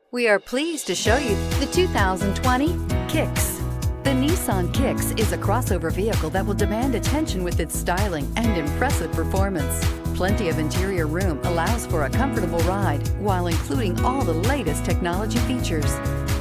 We are pleased to show you the 2020 Kicks. The Nissan Kicks is a crossover vehicle that will demand attention with its styling and impressive performance. Plenty of interior room allows for a comfortable ride while including all the latest technology features.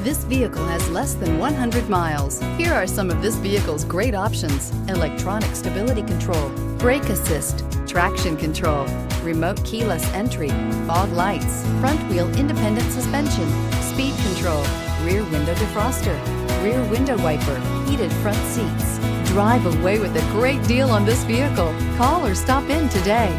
This vehicle has less than 100 miles. Here are some of this vehicle's great options: electronic stability control, brake assist, traction control, remote keyless entry, fog lights, front wheel independent suspension, speed control, rear window defroster, rear window wiper, heated front seats. Drive away with a great deal on this vehicle. Call or stop in today.